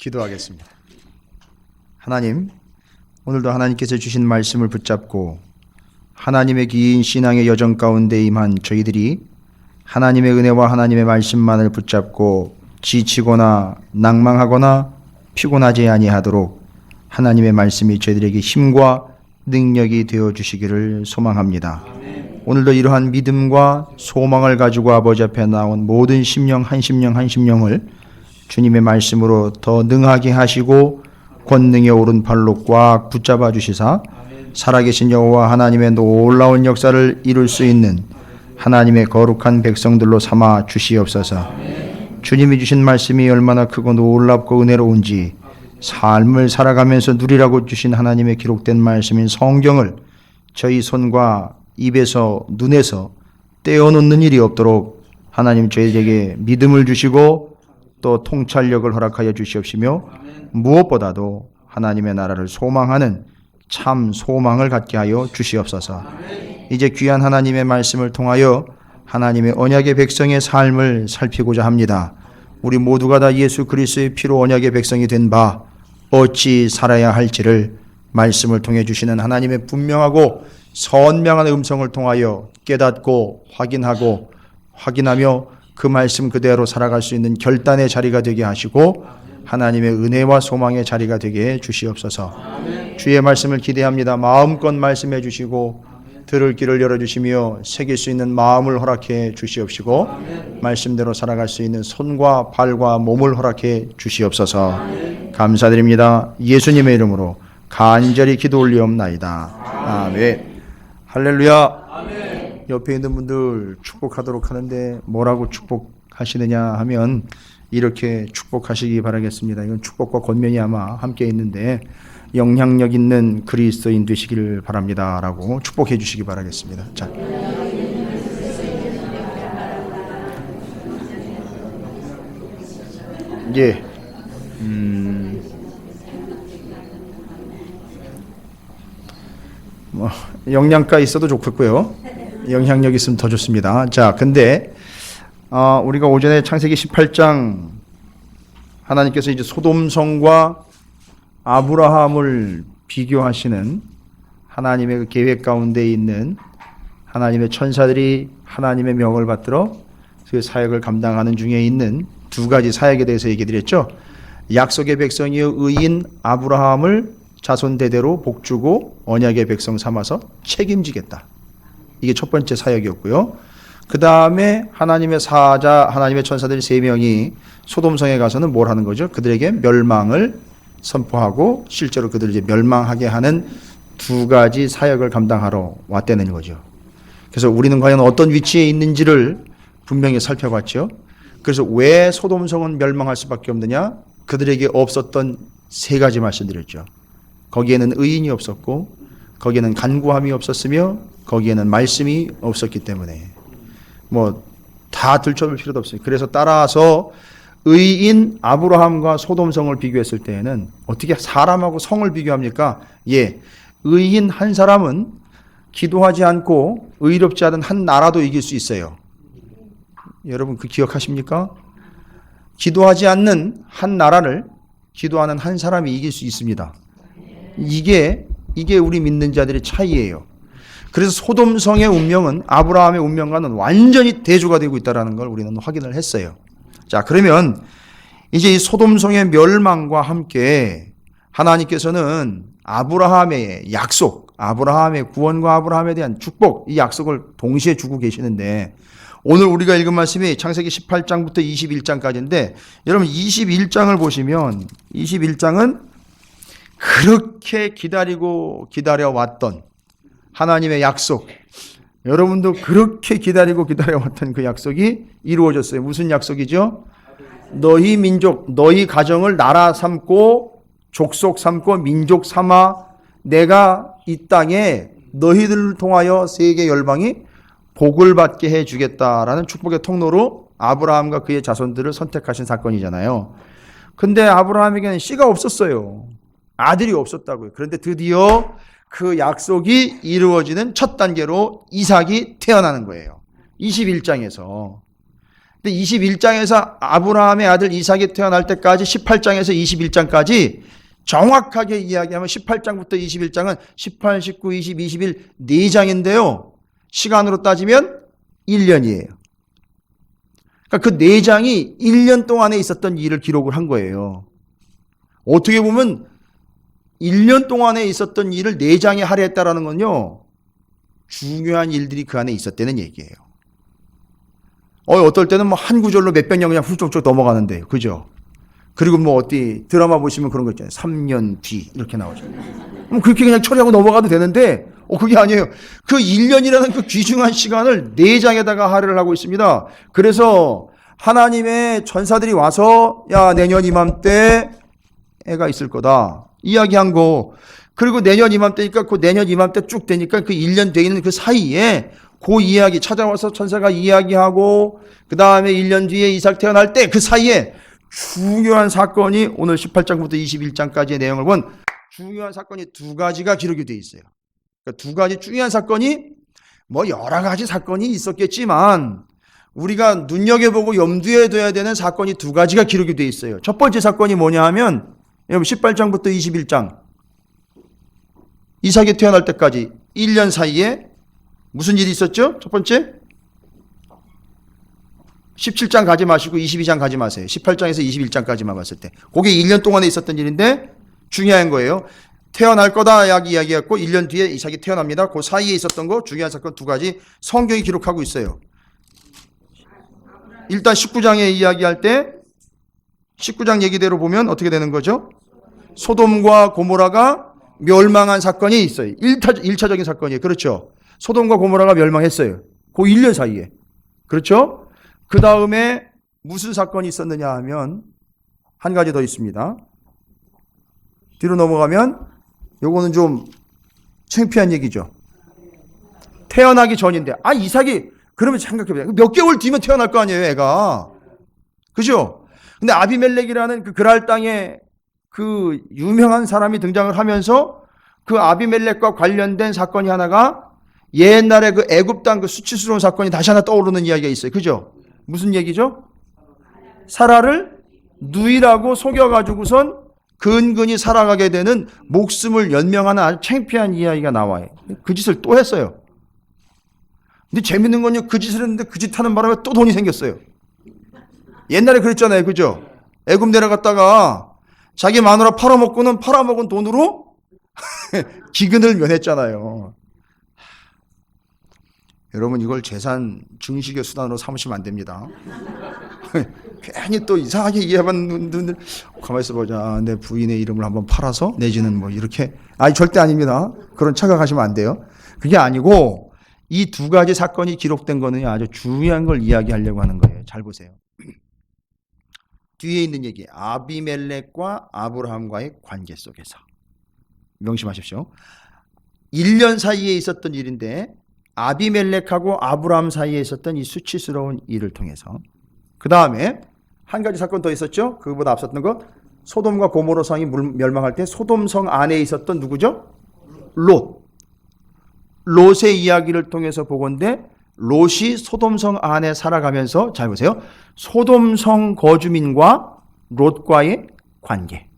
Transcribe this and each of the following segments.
기도하겠습니다. 하나님, 오늘도 하나님께서 주신 말씀을 붙잡고 하나님의 긴 신앙의 여정 가운데 임한 저희들이 하나님의 은혜와 하나님의 말씀만을 붙잡고 지치거나 낭망하거나 피곤하지 아니하도록 하나님의 말씀이 저희들에게 힘과 능력이 되어 주시기를 소망합니다. 오늘도 이러한 믿음과 소망을 가지고 아버지 앞에 나온 모든 심령 한 심령을 주님의 말씀으로 더 능하게 하시고 권능의 오른팔로 꽉 붙잡아 주시사 살아계신 여호와 하나님의 놀라운 역사를 이룰 수 있는 하나님의 거룩한 백성들로 삼아 주시옵소서. 주님이 주신 말씀이 얼마나 크고 놀랍고 은혜로운지 삶을 살아가면서 누리라고 주신 하나님의 기록된 말씀인 성경을 저희 손과 입에서 눈에서 떼어놓는 일이 없도록 하나님 저희에게 믿음을 주시고 또 통찰력을 허락하여 주시옵시며 무엇보다도 하나님의 나라를 소망하는 참 소망을 갖게 하여 주시옵소서. 이제 귀한 하나님의 말씀을 통하여 하나님의 언약의 백성의 삶을 살피고자 합니다. 우리 모두가 다 예수 그리스도의 피로 언약의 백성이 된 바 어찌 살아야 할지를 말씀을 통해 주시는 하나님의 분명하고 선명한 음성을 통하여 깨닫고 확인하며 그 말씀 그대로 살아갈 수 있는 결단의 자리가 되게 하시고 하나님의 은혜와 소망의 자리가 되게 해 주시옵소서. 주의 말씀을 기대합니다. 마음껏 말씀해 주시고 들을 길을 열어주시며 새길 수 있는 마음을 허락해 주시옵시고 말씀대로 살아갈 수 있는 손과 발과 몸을 허락해 주시옵소서. 감사드립니다. 예수님의 이름으로 간절히 기도 올리옵나이다. 아멘. 할렐루야. 아멘. 옆에 있는 분들 축복하도록 하는데 뭐라고 축복하시느냐 하면 이렇게 축복하시기 바라겠습니다. 이건 축복과 권면이 아마 함께 있는데 영향력 있는 그리스도인 되시기를 바랍니다 라고 축복해 주시기 바라겠습니다. 자, 이제 영양가 있어도 좋겠고요. 영향력 있으면 더 좋습니다. 자, 근데 우리가 오전에 창세기 18장 하나님께서 이제 소돔성과 아브라함을 비교하시는 하나님의 그 계획 가운데 있는 하나님의 천사들이 하나님의 명을 받들어 그 사역을 감당하는 중에 있는 두 가지 사역에 대해서 얘기 드렸죠. 약속의 백성이여 의인 아브라함을 자손 대대로 복주고 언약의 백성 삼아서 책임지겠다. 이게 첫 번째 사역이었고요. 그 다음에 하나님의 사자, 하나님의 천사들 3명이 소돔성에 가서는 뭘 하는 거죠? 그들에게 멸망을 선포하고 실제로 그들을 이제 멸망하게 하는 두 가지 사역을 감당하러 왔다는 거죠. 그래서 우리는 과연 어떤 위치에 있는지를 분명히 살펴봤죠. 그래서 왜 소돔성은 멸망할 수밖에 없느냐? 그들에게 없었던 3가지 말씀드렸죠. 거기에는 의인이 없었고 거기에는 간구함이 없었으며 거기에는 말씀이 없었기 때문에 뭐 다 들춰볼 필요도 없어요. 그래서 따라서 의인 아브라함과 소돔성을 비교했을 때에는 어떻게 사람하고 성을 비교합니까? 의인 한 사람은 기도하지 않고 의롭지 않은 한 나라도 이길 수 있어요. 여러분 그 기억하십니까? 기도하지 않는 한 나라를 기도하는 한 사람이 이길 수 있습니다. 이게 우리 믿는 자들의 차이예요. 그래서 소돔성의 운명은 아브라함의 운명과는 완전히 대조가 되고 있다는 걸 우리는 확인을 했어요. 자, 그러면 이제 이 소돔성의 멸망과 함께 하나님께서는 아브라함의 약속, 아브라함의 구원과 아브라함에 대한 축복, 이 약속을 동시에 주고 계시는데 오늘 우리가 읽은 말씀이 창세기 18장부터 21장까지인데 여러분 21장을 보시면 21장은 그렇게 기다려왔던 하나님의 약속, 여러분도 그렇게 기다려왔던 그 약속이 이루어졌어요. 무슨 약속이죠? 너희 민족, 너희 가정을 나라 삼고 족속 삼고 민족 삼아 내가 이 땅에 너희들을 통하여 세계 열방이 복을 받게 해주겠다라는 축복의 통로로 아브라함과 그의 자손들을 선택하신 사건이잖아요. 근데 아브라함에게는 씨가 없었어요. 아들이 없었다고요. 그런데 드디어 그 약속이 이루어지는 첫 단계로 이삭이 태어나는 거예요. 21장에서. 근데 21장에서 아브라함의 아들 이삭이 태어날 때까지 18장에서 21장까지 정확하게 이야기하면 18장부터 21장은 18, 19, 20, 21 4장인데요. 시간으로 따지면 1년이에요. 그러니까 그 4장이 1년 동안에 있었던 일을 기록을 한 거예요. 어떻게 보면 1년 동안에 있었던 일을 4장에 할애했다라는 건요. 중요한 일들이 그 안에 있었다는 얘기예요. 어떨 때는 뭐 한 구절로 몇백 년 그냥 훌쩍훌쩍 넘어가는데요. 그죠? 그리고 뭐 어디 드라마 보시면 그런 거 있잖아요. 3년 뒤 이렇게 나오죠. 그렇게 그냥 처리하고 넘어가도 되는데 그게 아니에요. 그 1년이라는 그 귀중한 시간을 4장에다가 할애를 하고 있습니다. 그래서 하나님의 전사들이 와서 야 내년 이맘때 애가 있을 거다 이야기한 거. 그리고 내년 이맘때니까 그 내년 이맘때 쭉 되니까 그 1년 돼 있는 그 사이에 그 이야기 찾아와서 천사가 이야기하고 그 다음에 1년 뒤에 이삭 태어날 때 그 사이에 중요한 사건이 오늘 18장부터 21장까지의 내용을 본 중요한 사건이 2가지가 기록이 되어 있어요. 그러니까 2가지 중요한 사건이 뭐 여러 가지 사건이 있었겠지만 우리가 눈여겨보고 염두에 둬야 되는 사건이 2가지가 기록이 되어 있어요. 첫 번째 사건이 뭐냐 하면 여러분 18장부터 21장 이삭이 태어날 때까지 1년 사이에 무슨 일이 있었죠? 첫 번째 17장 가지 마시고 22장 가지 마세요. 18장에서 21장까지만 봤을 때 그게 1년 동안에 있었던 일인데 중요한 거예요. 태어날 거다 이야기했고 1년 뒤에 이삭이 태어납니다. 그 사이에 있었던 거 중요한 사건 2가지 성경이 기록하고 있어요. 일단 19장에 이야기할 때 19장 얘기대로 보면 어떻게 되는 거죠? 소돔과 고모라가 멸망한 사건이 있어요. 1차적인 사건이에요. 그렇죠? 소돔과 고모라가 멸망했어요. 그 1년 사이에. 그렇죠? 그 다음에 무슨 사건이 있었느냐 하면 한 가지 더 있습니다. 뒤로 넘어가면 요거는 좀 창피한 얘기죠. 태어나기 전인데 이삭이 그러면 생각해보세요. 몇 개월 뒤면 태어날 거 아니에요, 애가. 그죠? 근데 아비멜렉이라는 그 그랄 땅에 그 유명한 사람이 등장을 하면서 그 아비멜렉과 관련된 사건이 하나가 옛날에 그 애굽 땅 그 수치스러운 사건이 다시 하나 떠오르는 이야기가 있어요. 그죠? 무슨 얘기죠? 사라를 누이라고 속여가지고선 근근히 살아가게 되는 목숨을 연명하는 아주 창피한 이야기가 나와요. 그 짓을 또 했어요. 근데 재밌는 건요, 그 짓을 했는데 그 짓 하는 바람에 또 돈이 생겼어요. 옛날에 그랬잖아요. 그죠? 애굽 내려갔다가 자기 마누라 팔아먹고는 팔아먹은 돈으로 기근을 면했잖아요. 여러분 이걸 재산 증식의 수단으로 삼으시면 안 됩니다. 괜히 또 이상하게 이해하는 분들 가만히 있어보자. 내 부인의 이름을 한번 팔아서 내지는 뭐 이렇게 절대 아닙니다. 그런 착각하시면 안 돼요. 그게 아니고 이 2가지 사건이 기록된 거는 아주 중요한 걸 이야기하려고 하는 거예요. 잘 보세요. 뒤에 있는 얘기 아비멜렉과 아브라함과의 관계 속에서 명심하십시오. 1년 사이에 있었던 일인데 아비멜렉하고 아브라함 사이에 있었던 이 수치스러운 일을 통해서 그 다음에 한 가지 사건 더 있었죠. 그거보다 앞섰던 거 소돔과 고모라 성이 멸망할 때 소돔 성 안에 있었던 누구죠? 롯의 이야기를 통해서 보건대 롯이 소돔 성 안에 살아가면서 잘 보세요. 소돔 성 거주민과 롯과의 관계.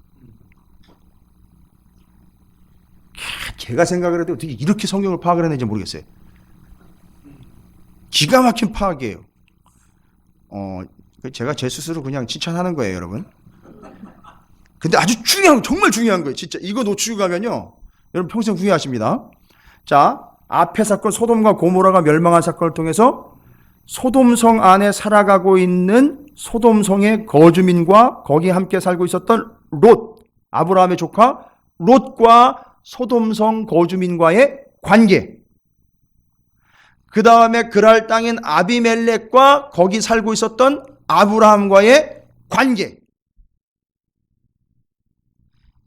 제가 생각을 해도 어떻게 이렇게 성경을 파악을 했는지 모르겠어요. 기가 막힌 파악이에요. 제가 제 스스로 그냥 칭찬하는 거예요, 여러분. 근데 아주 정말 중요한 거예요. 진짜 이거 놓치고 가면요, 여러분 평생 후회하십니다. 자, 앞의 사건 소돔과 고모라가 멸망한 사건을 통해서 소돔성 안에 살아가고 있는 소돔성의 거주민과 거기 함께 살고 있었던 롯, 아브라함의 조카 롯과 소돔성 거주민과의 관계. 그 다음에 그랄 땅인 아비멜렉과 거기 살고 있었던 아브라함과의 관계.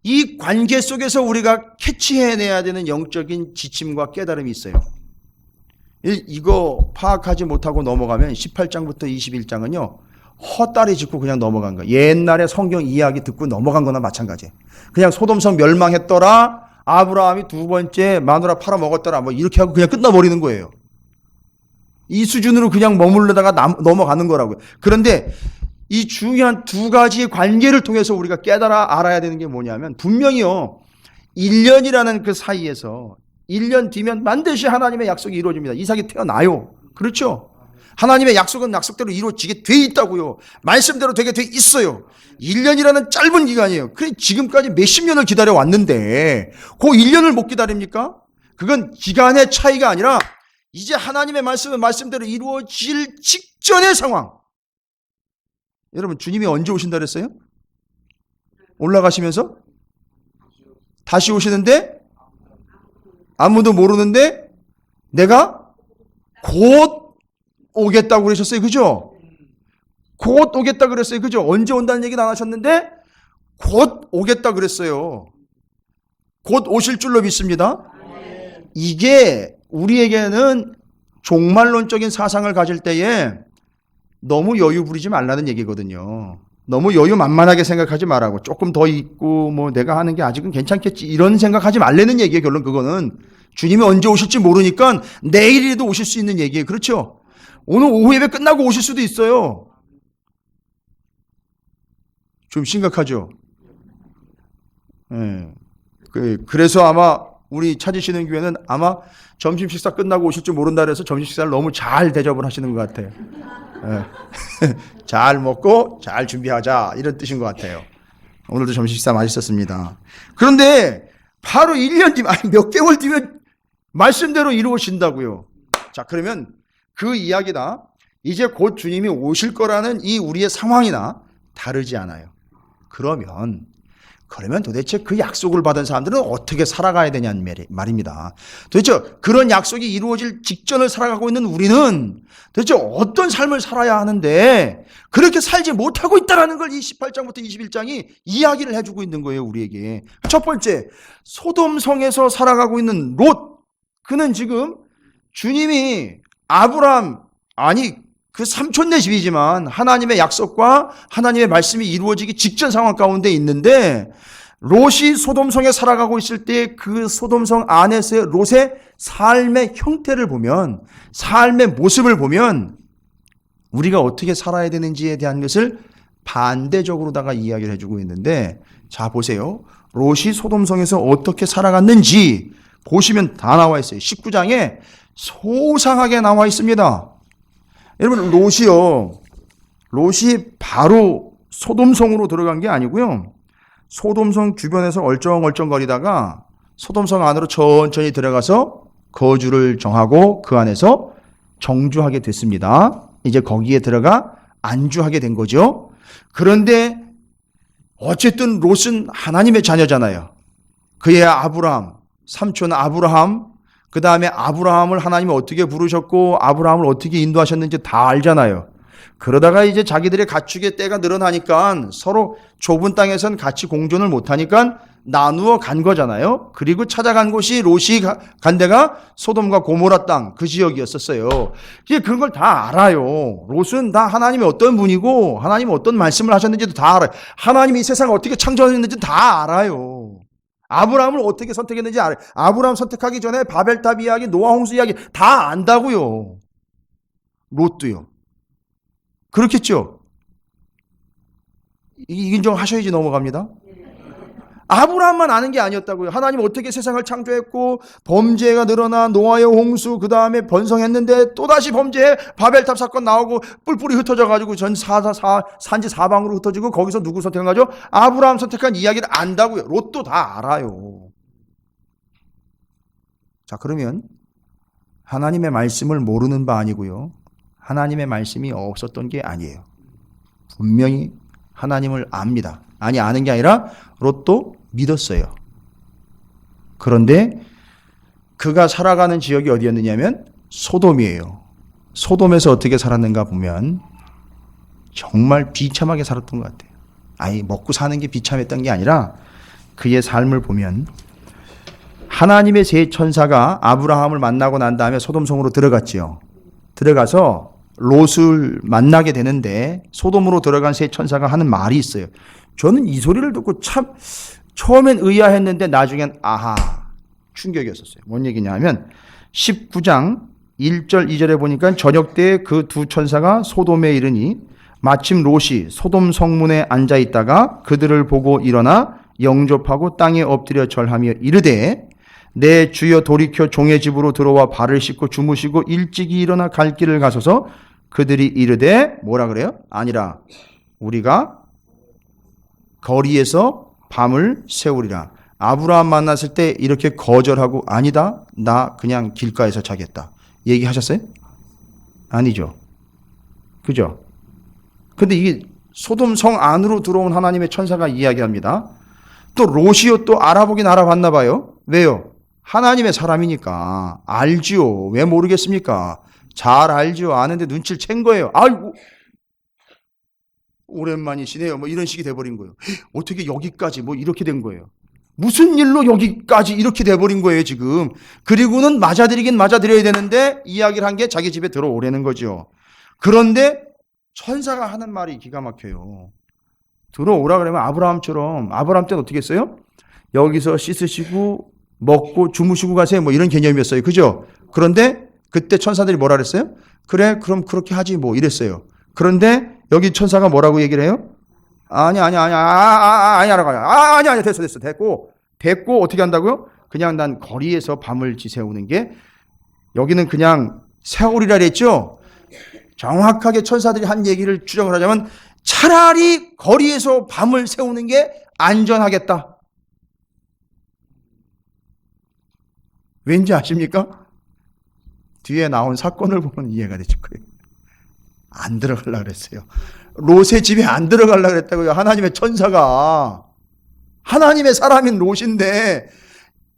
이 관계 속에서 우리가 캐치해내야 되는 영적인 지침과 깨달음이 있어요. 이거 파악하지 못하고 넘어가면 18장부터 21장은요 헛다리 짚고 그냥 넘어간 거예요. 옛날에 성경 이야기 듣고 넘어간 거나 마찬가지예요. 그냥 소돔성 멸망했더라, 아브라함이 2번째 마누라 팔아먹었더라, 뭐 이렇게 하고 그냥 끝나버리는 거예요. 이 수준으로 그냥 머물러다가 넘어가는 거라고요. 그런데 이 중요한 두 가지의 관계를 통해서 우리가 깨달아 알아야 되는 게 뭐냐면 분명히요. 1년이라는 그 사이에서 1년 뒤면 반드시 하나님의 약속이 이루어집니다. 이삭이 태어나요. 그렇죠? 하나님의 약속은 약속대로 이루어지게 돼 있다고요. 말씀대로 되게 돼 있어요. 1년이라는 짧은 기간이에요. 그래 지금까지 몇십 년을 기다려왔는데 그 1년을 못 기다립니까? 그건 기간의 차이가 아니라 이제 하나님의 말씀은 말씀대로 이루어질 직전의 상황. 여러분 주님이 언제 오신다 그랬어요? 올라가시면서? 다시 오시는데 아무도 모르는데 내가 곧 오겠다고 그러셨어요. 그죠? 곧 오겠다 그랬어요. 그죠? 언제 온다는 얘기는 안 하셨는데 곧 오겠다 그랬어요. 곧 오실 줄로 믿습니다. 이게 우리에게는 종말론적인 사상을 가질 때에 너무 여유 부리지 말라는 얘기거든요. 너무 여유 만만하게 생각하지 말라고. 조금 더 있고 뭐 내가 하는 게 아직은 괜찮겠지 이런 생각하지 말라는 얘기예요. 결론 그거는 주님이 언제 오실지 모르니까 내일이라도 오실 수 있는 얘기예요. 그렇죠? 오늘 오후 예배 끝나고 오실 수도 있어요. 좀 심각하죠? 예. 그래서 아마 우리 찾으시는 교회는 아마 점심 식사 끝나고 오실 줄 모른다 그래서 점심 식사를 너무 잘 대접을 하시는 것 같아요. 예. 잘 먹고 잘 준비하자 이런 뜻인 것 같아요. 오늘도 점심 식사 맛있었습니다. 그런데 바로 1년 뒤면 아니 몇 개월 뒤면 말씀대로 이루어진다고요. 자 그러면 그 이야기다. 이제 곧 주님이 오실 거라는 이 우리의 상황이나 다르지 않아요. 그러면 도대체 그 약속을 받은 사람들은 어떻게 살아가야 되냐는 말입니다. 도대체 그런 약속이 이루어질 직전을 살아가고 있는 우리는 도대체 어떤 삶을 살아야 하는데 그렇게 살지 못하고 있다는 걸 이 18장부터 21장이 이야기를 해주고 있는 거예요. 우리에게. 첫 번째, 소돔성에서 살아가고 있는 롯. 그는 지금 주님이 아브라함 그 삼촌네 집이지만 하나님의 약속과 하나님의 말씀이 이루어지기 직전 상황 가운데 있는데 롯이 소돔성에 살아가고 있을 때 그 소돔성 안에서의 롯의 삶의 형태를 보면 삶의 모습을 보면 우리가 어떻게 살아야 되는지에 대한 것을 반대적으로다가 이야기를 해주고 있는데 자 보세요. 롯이 소돔성에서 어떻게 살아갔는지 보시면 다 나와 있어요. 19장에 소상하게 나와 있습니다. 여러분 롯이 바로 소돔성으로 들어간 게 아니고요. 소돔성 주변에서 얼쩡얼쩡거리다가 소돔성 안으로 천천히 들어가서 거주를 정하고 그 안에서 정주하게 됐습니다. 이제 거기에 들어가 안주하게 된 거죠. 그런데 어쨌든 롯은 하나님의 자녀잖아요. 그의 아브라함, 삼촌 아브라함, 그 다음에 아브라함을 하나님이 어떻게 부르셨고 아브라함을 어떻게 인도하셨는지 다 알잖아요. 그러다가 이제 자기들의 가축의 때가 늘어나니까 서로 좁은 땅에선 같이 공존을 못하니까 나누어 간 거잖아요. 그리고 찾아간 곳이 롯이 간 데가 소돔과 고모라 땅 그 지역이었었어요. 이제 그런 걸 다 알아요. 롯은 다 하나님이 어떤 분이고 하나님이 어떤 말씀을 하셨는지도 다 알아요. 하나님이 이 세상을 어떻게 창조했는지 다 알아요. 아브라함을 어떻게 선택했는지 알아요. 아브라함 선택하기 전에 바벨탑 이야기, 노아 홍수 이야기 다 안다고요. 롯도요. 그렇겠죠? 인정하셔야지 넘어갑니다. 아브라함만 아는 게 아니었다고요. 하나님 어떻게 세상을 창조했고 범죄가 늘어나 노아의 홍수 그 다음에 번성했는데 또다시 범죄해 바벨탑 사건 나오고 뿔뿔이 흩어져가지고 전 산지 사방으로 흩어지고 거기서 누구 선택한 거죠? 아브라함 선택한 이야기를 안다고요. 롯도 다 알아요. 자 그러면 하나님의 말씀을 모르는 바 아니고요. 하나님의 말씀이 없었던 게 아니에요. 분명히 하나님을 압니다. 아는 게 아니라 롯도 믿었어요. 그런데 그가 살아가는 지역이 어디였느냐면 소돔이에요. 소돔에서 어떻게 살았는가 보면 정말 비참하게 살았던 것 같아요. 먹고 사는 게 비참했던 게 아니라 그의 삶을 보면 하나님의 세 천사가 아브라함을 만나고 난 다음에 소돔성으로 들어갔지요. 들어가서 롯을 만나게 되는데 소돔으로 들어간 세 천사가 하는 말이 있어요. 저는 이 소리를 듣고 참 처음엔 의아했는데 나중엔 아하 충격이었었어요. 뭔 얘기냐 하면 19장 1절 2절에 보니까 저녁 때에 그 두 천사가 소돔에 이르니 마침 롯이 소돔 성문에 앉아 있다가 그들을 보고 일어나 영접하고 땅에 엎드려 절하며 이르되 내 주여 돌이켜 종의 집으로 들어와 발을 씻고 주무시고 일찍이 일어나 갈 길을 가소서. 그들이 이르되 뭐라 그래요? 아니라 우리가 거리에서 밤을 세우리라. 아브라함 만났을 때 이렇게 거절하고 아니다, 나 그냥 길가에서 자겠다 얘기하셨어요? 아니죠. 그죠? 근데 이게 소돔 성 안으로 들어온 하나님의 천사가 이야기합니다. 또 롯이요, 또 알아보긴 알아봤나 봐요. 왜요? 하나님의 사람이니까 알지요. 왜 모르겠습니까? 잘 알지요. 아는데 눈치를 챈 거예요. 아이고 오랜만이시네요. 뭐 이런 식이 돼버린 거예요. 어떻게 여기까지 뭐 이렇게 된 거예요. 무슨 일로 여기까지 이렇게 돼버린 거예요 지금. 그리고는 맞아들이긴 맞아들여야 되는데 이야기를 한 게 자기 집에 들어오라는 거죠. 그런데 천사가 하는 말이 기가 막혀요. 들어오라 그러면 아브라함처럼, 아브라함 때는 어떻게 했어요? 여기서 씻으시고 먹고 주무시고 가세요 뭐 이런 개념이었어요. 그죠? 그런데 그때 천사들이 뭐라 그랬어요? 그래 그럼 그렇게 하지 뭐 이랬어요. 그런데 여기 천사가 뭐라고 얘기를 해요? 아니 됐고 어떻게 한다고요? 그냥 난 거리에서 밤을 지새우는 게, 여기는 그냥 세월이라 그랬죠. 정확하게 천사들이 한 얘기를 추정을 하자면 차라리 거리에서 밤을 세우는 게 안전하겠다. 왠지 아십니까? 뒤에 나온 사건을 보면 이해가 되실 거예요. 안 들어가려고 그랬어요. 롯의 집에 안 들어가려고 그랬다고요. 하나님의 천사가. 하나님의 사람인 롯인데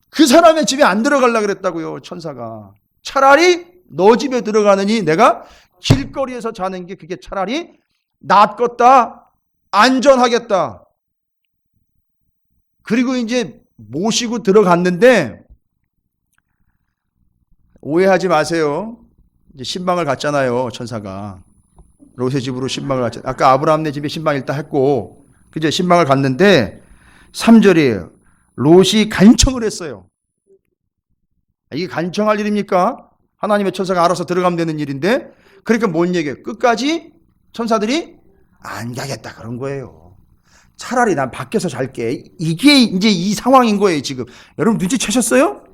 그 사람의 집에 안 들어가려고 그랬다고요. 천사가. 차라리 너 집에 들어가느니 내가 길거리에서 자는 게 그게 차라리 낫겠다. 안전하겠다. 그리고 이제 모시고 들어갔는데 오해하지 마세요. 이제 신방을 갔잖아요. 천사가. 롯의 집으로 신방을 갔잖아요. 아까 아브라함네 집에 신방 일단 했고, 그죠? 신방을 갔는데 3절이에요. 롯이 간청을 했어요. 이게 간청할 일입니까? 하나님의 천사가 알아서 들어가면 되는 일인데, 그러니까 뭔 얘기예요? 끝까지 천사들이 안 가겠다 그런 거예요. 차라리 난 밖에서 잘게. 이게 이제 이 상황인 거예요 지금. 여러분 눈치채셨어요?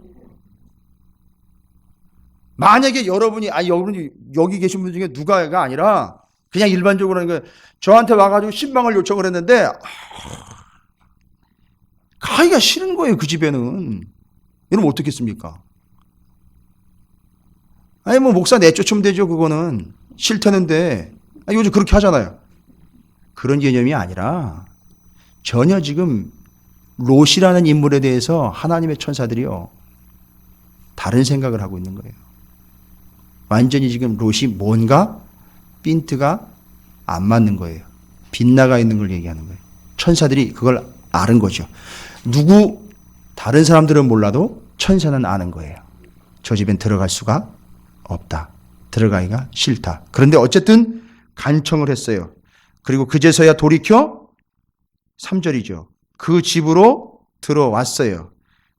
만약에 여러분이 여기 계신 분 중에 누가가 아니라 그냥 일반적으로 하는 저한테 와가지고 신방을 요청을 했는데 가기가 싫은 거예요. 그 집에는. 여러분 어떻겠습니까? 아니 뭐 목사 내쫓으면 되죠. 그거는 싫다는데. 요즘 그렇게 하잖아요. 그런 개념이 아니라 전혀 지금 롯이라는 인물에 대해서 하나님의 천사들이요 다른 생각을 하고 있는 거예요. 완전히 지금 롯이 뭔가 핀트가 안 맞는 거예요. 빗나가 있는 걸 얘기하는 거예요. 천사들이 그걸 아는 거죠. 다른 사람들은 몰라도 천사는 아는 거예요. 저 집엔 들어갈 수가 없다. 들어가기가 싫다. 그런데 어쨌든 간청을 했어요. 그리고 그제서야 돌이켜 3절이죠. 그 집으로 들어왔어요.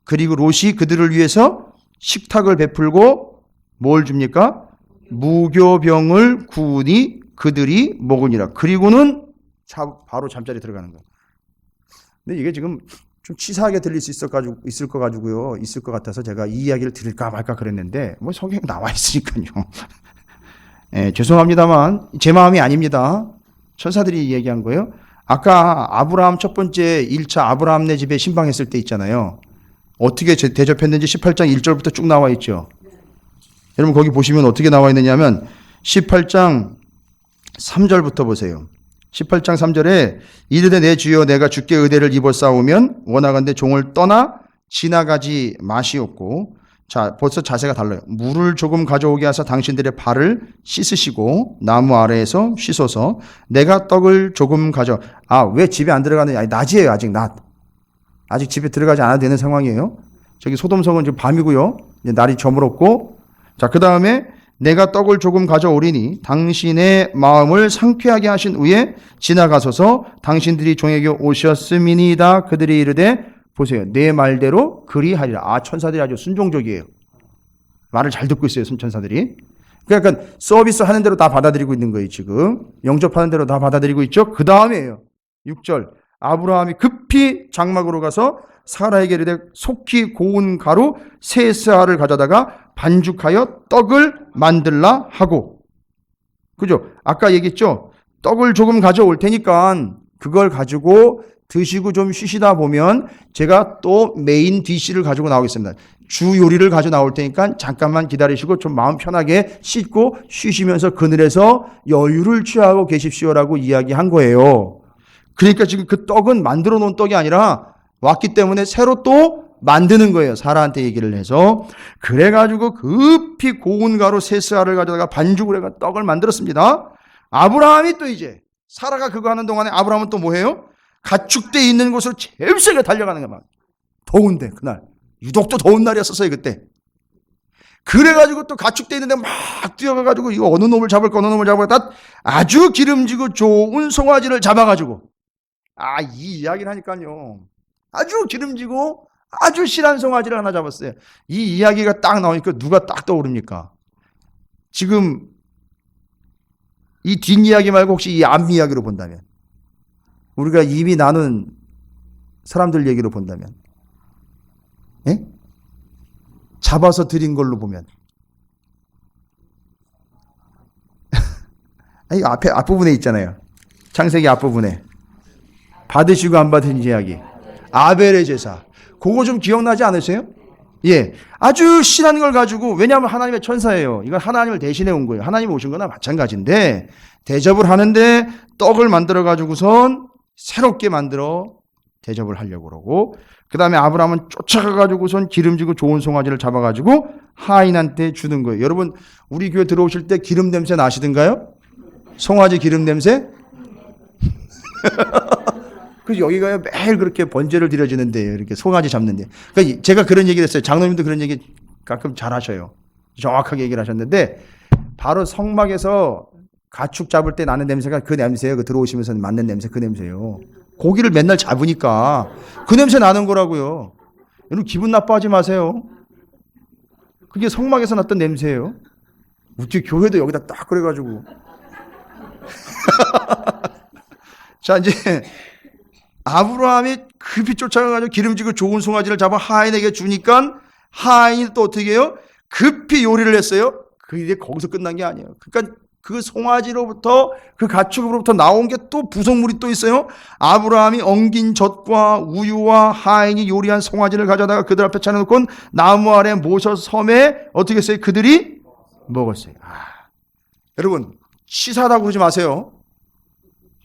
그리고 롯이 그들을 위해서 식탁을 베풀고 뭘 줍니까? 무교병을 구우니 그들이 먹으니라. 그리고는 바로 잠자리에 들어가는 거예요. 근데 이게 지금 좀 치사하게 들릴 수 있을 것 같아서 제가 이 이야기를 드릴까 말까 그랬는데 뭐 성경에 나와 있으니까요. 예, 죄송합니다만 제 마음이 아닙니다. 천사들이 얘기한 거예요. 아까 아브라함 첫 번째 1차 아브라함네 집에 신방했을 때 있잖아요. 어떻게 대접했는지 18장 1절부터 쭉 나와 있죠. 여러분 거기 보시면 어떻게 나와 있느냐면 18장 3절부터 보세요. 18장 3절에 이르되 내 주여 내가 주께 의대를 입어 싸우면 원하건대 종을 떠나 지나가지 마시옵고. 자, 벌써 자세가 달라요. 물을 조금 가져오게 하사 당신들의 발을 씻으시고 나무 아래에서 씻어서 내가 떡을 조금 왜 집에 안 들어가느냐? 아니, 낮이에요. 아직 집에 들어가지 않아도 되는 상황이에요. 저기 소돔성은 지금 밤이고요. 이제 날이 저물었고. 자, 그 다음에 내가 떡을 조금 가져오리니 당신의 마음을 상쾌하게 하신 후에 지나가소서. 당신들이 종에게 오셨음이니이다. 그들이 이르되 보세요. 내 말대로 그리하리라. 천사들이 아주 순종적이에요. 말을 잘 듣고 있어요, 천사들이. 그러니까 서비스 하는 대로 다 받아들이고 있는 거예요, 지금. 영접하는 대로 다 받아들이고 있죠. 그 다음에요. 6절. 아브라함이 급히 장막으로 가서 사라에게 이르되 속히 고운 가루 세 스아를 가져다가 반죽하여 떡을 만들라 하고. 그죠? 아까 얘기했죠? 떡을 조금 가져올 테니까 그걸 가지고 드시고 좀 쉬시다 보면 제가 또 메인 디시를 가지고 나오겠습니다. 주 요리를 가지고 나올 테니까 잠깐만 기다리시고 좀 마음 편하게 씻고 쉬시면서 그늘에서 여유를 취하고 계십시오라고 이야기한 거예요. 그러니까 지금 그 떡은 만들어 놓은 떡이 아니라 왔기 때문에 새로 또 만드는 거예요. 사라한테 얘기를 해서. 그래가지고 급히 고운 가루 세 스아를 가져다가 반죽을 해가 떡을 만들었습니다. 아브라함이 또 이제 사라가 그거 하는 동안에 아브라함은 또 뭐해요? 가축대 있는 곳으로 제일 세게 달려가는 거야. 더운데 그날 유독 또 더운 날이었었어요 그때. 그래가지고 또 가축대 있는데 막 뛰어가가지고 이거 어느 놈을 잡을까 어느 놈을 잡을까 아주 기름지고 좋은 송아지를 잡아가지고 이 이야기를 하니까요 아주 기름지고 아주 실한 송아지를 하나 잡았어요. 이 이야기가 딱 나오니까 누가 딱 떠오릅니까? 지금 이 뒷이야기 말고 혹시 이 앞이야기로 본다면 우리가 이미 나눈 사람들 얘기로 본다면 예? 잡아서 드린 걸로 보면 이 앞부분에 있잖아요. 창세기 앞부분에 받으시고 안 받은 이야기 아벨의 제사 그거 좀 기억나지 않으세요? 예, 아주 신한 걸 가지고 왜냐하면 하나님의 천사예요. 이건 하나님을 대신해 온 거예요. 하나님이 오신 거나 마찬가지인데 대접을 하는데 떡을 만들어 가지고선 새롭게 만들어 대접을 하려고 그러고 그 다음에 아브라함은 쫓아가가지고선 기름지고 좋은 송아지를 잡아가지고 하인한테 주는 거예요. 여러분 우리 교회 들어오실 때 기름 냄새 나시던가요? 송아지 기름 냄새? 그래서 여기 가요 매일 그렇게 번제를 드려지는데 이렇게 송아지 잡는데 그러니까 제가 그런 얘기를 했어요. 장로님도 그런 얘기 가끔 잘 하셔요. 정확하게 얘기를 하셨는데 바로 성막에서 가축 잡을 때 나는 냄새가 그 냄새예요. 그 들어오시면서 맡는 냄새 그 냄새예요. 고기를 맨날 잡으니까 그 냄새 나는 거라고요. 여러분 기분 나빠하지 마세요. 그게 성막에서 났던 냄새예요. 우리 교회도 여기다 딱 그래가지고 자 이제 아브라함이 급히 쫓아가가지고 기름지고 좋은 송아지를 잡아 하인에게 주니까 하인이 또 어떻게 해요? 급히 요리를 했어요. 그게 거기서 끝난 게 아니에요. 그러니까 그 송아지로부터 그 가축으로부터 나온 게 또 부속물이 또 있어요. 아브라함이 엉긴 젖과 우유와 하인이 요리한 송아지를 가져다가 그들 앞에 차려놓고 나무 아래 모셔 섬에 어떻게 했어요? 그들이 먹었어요. 여러분 치사하다고 그러지 마세요.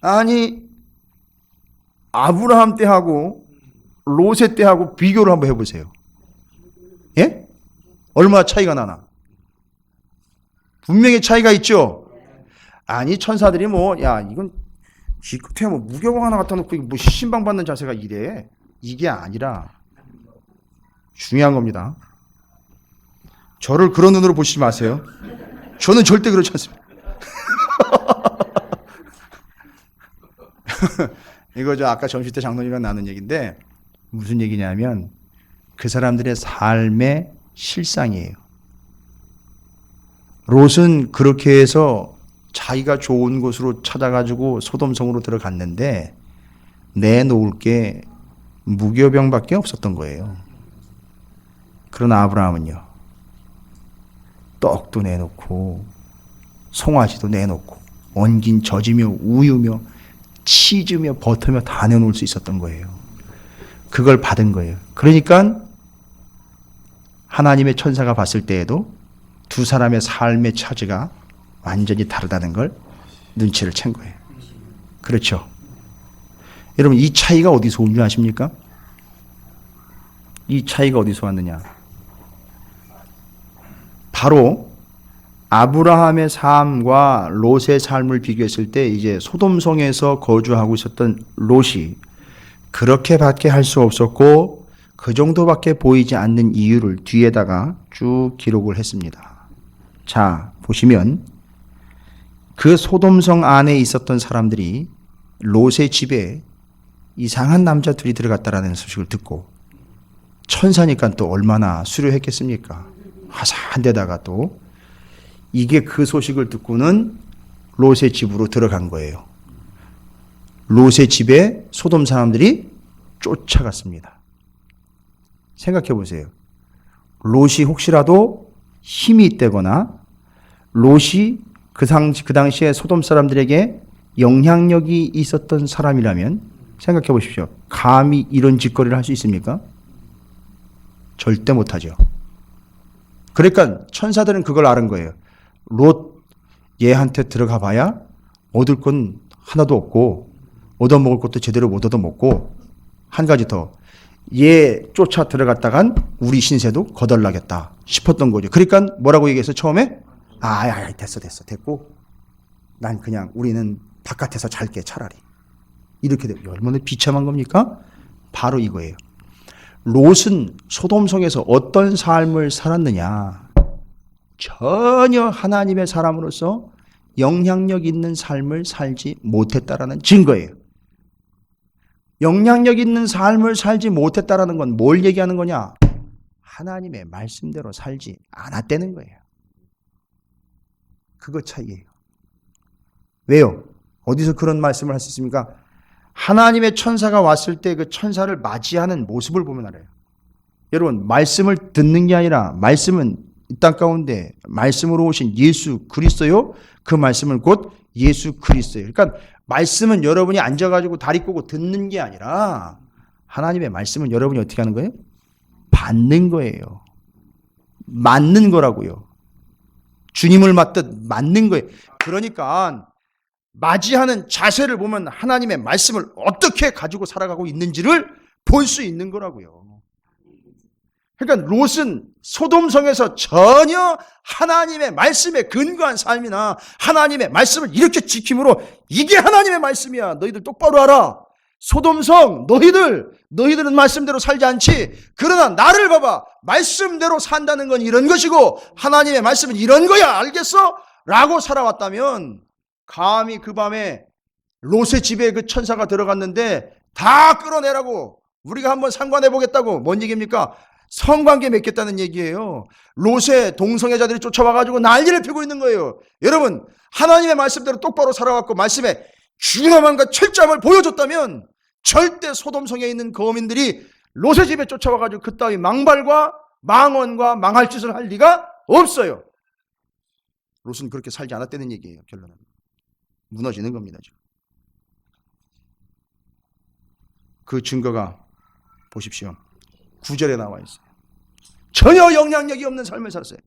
아니 아브라함 때하고 롯의 때하고 비교를 한번 해보세요. 예? 얼마나 차이가 나나? 분명히 차이가 있죠. 아니 천사들이 이건 기껏해 무교봉 하나 갖다 놓고 신방 받는 자세가 이래. 이게 아니라 중요한 겁니다. 저를 그런 눈으로 보시지 마세요. 저는 절대 그렇지 않습니다. 이거 아까 점심 때 장로님이랑 나눈 얘기인데 무슨 얘기냐면 그 사람들의 삶의 실상이에요. 롯은 그렇게 해서 자기가 좋은 곳으로 찾아가지고 소돔성으로 들어갔는데 내놓을 게 무교병밖에 없었던 거예요. 그러나 아브라함은요. 떡도 내놓고 송아지도 내놓고 엉긴 젖이며 우유며 치즈며 버터며 다 내놓을 수 있었던 거예요. 그걸 받은 거예요. 그러니까 하나님의 천사가 봤을 때에도 두 사람의 삶의 처지가 완전히 다르다는 걸 눈치를 챈 거예요. 그렇죠? 여러분 이 차이가 어디서 온 줄 아십니까? 이 차이가 어디서 왔느냐? 바로 아브라함의 삶과 롯의 삶을 비교했을 때 이제 소돔성에서 거주하고 있었던 롯이 그렇게밖에 할 수 없었고 그 정도밖에 보이지 않는 이유를 뒤에다가 쭉 기록을 했습니다. 자, 보시면 그 소돔성 안에 있었던 사람들이 롯의 집에 이상한 남자 둘이 들어갔다라는 소식을 듣고 천사니까 또 얼마나 수려했겠습니까? 화사한 데다가 또 이게 그 소식을 듣고는 롯의 집으로 들어간 거예요. 롯의 집에 소돔 사람들이 쫓아갔습니다. 생각해 보세요. 롯이 혹시라도 힘이 있다거나 롯이 그 당시에 소돔 사람들에게 영향력이 있었던 사람이라면 생각해 보십시오. 감히 이런 짓거리를 할 수 있습니까? 절대 못하죠. 그러니까 천사들은 그걸 아는 거예요. 롯 얘한테 들어가 봐야 얻을 건 하나도 없고 얻어먹을 것도 제대로 못 얻어먹고 한 가지 더 얘 쫓아 들어갔다간 우리 신세도 거덜나겠다 싶었던 거죠. 그러니까 뭐라고 얘기했어 처음에? 됐고 난 그냥 우리는 바깥에서 잘게 차라리. 이렇게 되고 얼마나 비참한 겁니까? 바로 이거예요. 롯은 소돔성에서 어떤 삶을 살았느냐? 전혀 하나님의 사람으로서 영향력 있는 삶을 살지 못했다라는 증거예요. 영향력 있는 삶을 살지 못했다라는 건 뭘 얘기하는 거냐? 하나님의 말씀대로 살지 않았다는 거예요. 그거 차이예요. 왜요? 어디서 그런 말씀을 할 수 있습니까? 하나님의 천사가 왔을 때 그 천사를 맞이하는 모습을 보면 알아요. 여러분, 말씀을 듣는 게 아니라 말씀은 이 땅 가운데 말씀으로 오신 예수 그리스도요. 그 말씀은 곧 예수 그리스도예요. 그러니까 말씀은 여러분이 앉아가지고 다리 꼬고 듣는 게 아니라 하나님의 말씀은 여러분이 어떻게 하는 거예요? 받는 거예요. 맞는 거라고요. 주님을 맞듯 맞는 거예요. 그러니까 맞이하는 자세를 보면 하나님의 말씀을 어떻게 가지고 살아가고 있는지를 볼 수 있는 거라고요. 그러니까 롯은 소돔성에서 전혀 하나님의 말씀에 근거한 삶이나 하나님의 말씀을 이렇게 지킴으로 이게 하나님의 말씀이야. 너희들 똑바로 알아. 소돔성 너희들은 말씀대로 살지 않지. 그러나 나를 봐봐. 말씀대로 산다는 건 이런 것이고 하나님의 말씀은 이런 거야. 알겠어? 라고 살아왔다면 감히 그 밤에 롯의 집에 그 천사가 들어갔는데 다 끌어내라고 우리가 한번 상관해 보겠다고 뭔 얘기입니까? 성관계 맺겠다는 얘기예요. 롯의 동성애자들이 쫓아와가지고 난리를 피고 있는 거예요. 여러분 하나님의 말씀대로 똑바로 살아왔고 말씀에 준엄함과 철저함을 보여줬다면 절대 소돔성에 있는 거민들이 롯의 집에 쫓아와가지고 그따위 망발과 망언과 망할 짓을 할 리가 없어요. 롯은 그렇게 살지 않았다는 얘기예요. 결론은 무너지는 겁니다. 지금. 그 증거가 보십시오. 9절에 나와 있어요. 전혀 영향력이 없는 삶을 살았어요.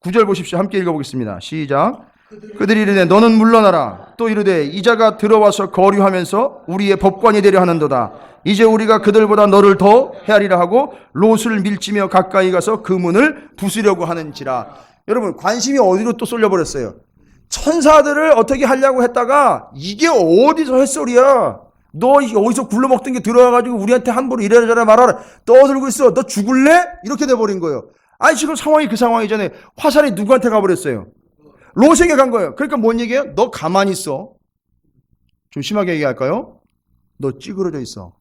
9절 보십시오. 함께 읽어보겠습니다. 시작. 그들이 이르되 너는 물러나라. 또 이르되 이자가 들어와서 거류하면서 우리의 법관이 되려 하는도다. 이제 우리가 그들보다 너를 더 헤아리라 하고 롯을 밀치며 가까이 가서 그 문을 부수려고 하는지라. 여러분 관심이 어디로 또 쏠려버렸어요. 천사들을 어떻게 하려고 했다가 이게 어디서 햇소리야. 너 어디서 굴러먹던 게 들어와가지고 우리한테 함부로 이래라 저래라 말하라. 떠들고 있어. 너 죽을래? 이렇게 돼버린 거예요. 아니 지금 상황이 그 상황이잖아요. 화살이 누구한테 가버렸어요? 롯에게 간 거예요. 그러니까 뭔 얘기예요? 너 가만히 있어. 좀 심하게 얘기할까요? 너 찌그러져 있어.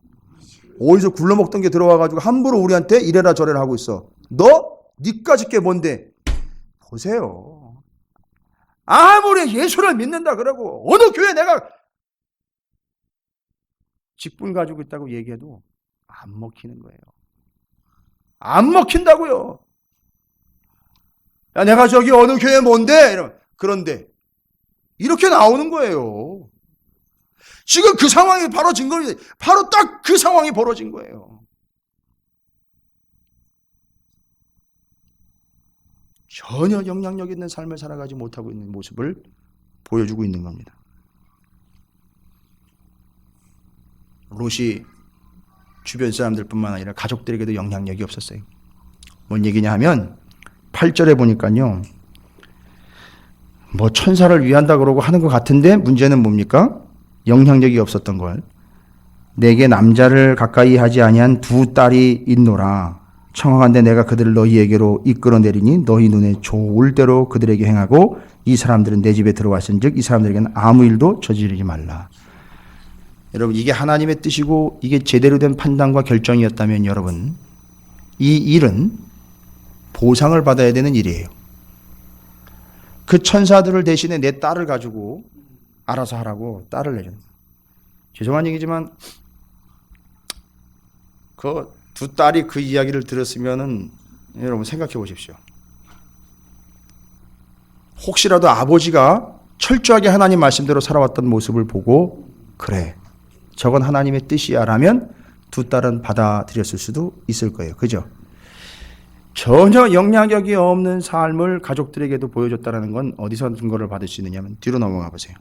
어디서 굴러먹던 게 들어와가지고 함부로 우리한테 이래라 저래라 하고 있어. 너? 니까짓 게 뭔데? 보세요. 아무리 예수를 믿는다 그러고 어느 교회 내가 직분 가지고 있다고 얘기해도 안 먹히는 거예요. 안 먹힌다고요. 야 내가 저기 어느 교회 뭔데? 이러면 그런데 이렇게 나오는 거예요. 지금 그 상황이 바로 증거입니다. 바로 딱 그 상황이 벌어진 거예요. 전혀 영향력 있는 삶을 살아가지 못하고 있는 모습을 보여주고 있는 겁니다. 롯이 주변 사람들뿐만 아니라 가족들에게도 영향력이 없었어요. 뭔 얘기냐 하면 8절에 보니까요. 뭐 천사를 위한다 그러고 하는 것 같은데 문제는 뭡니까? 영향력이 없었던 걸. 내게 남자를 가까이 하지 아니한 두 딸이 있노라. 청하건대 내가 그들을 너희에게로 이끌어내리니 너희 눈에 좋을 대로 그들에게 행하고 이 사람들은 내 집에 들어왔은즉 이 사람들에게는 아무 일도 저지르지 말라. 여러분 이게 하나님의 뜻이고 이게 제대로 된 판단과 결정이었다면 여러분 이 일은 보상을 받아야 되는 일이에요. 그 천사들을 대신에 내 딸을 가지고 알아서 하라고 딸을 내줬어요. 죄송한 얘기지만 그 두 딸이 그 이야기를 들었으면은 여러분 생각해 보십시오. 혹시라도 아버지가 철저하게 하나님 말씀대로 살아왔던 모습을 보고 그래, 저건 하나님의 뜻이야 라면 두 딸은 받아들였을 수도 있을 거예요. 그죠? 전혀 영향력이 없는 삶을 가족들에게도 보여줬다는 건 어디서 증거를 받을 수 있느냐면 뒤로 넘어가 보세요.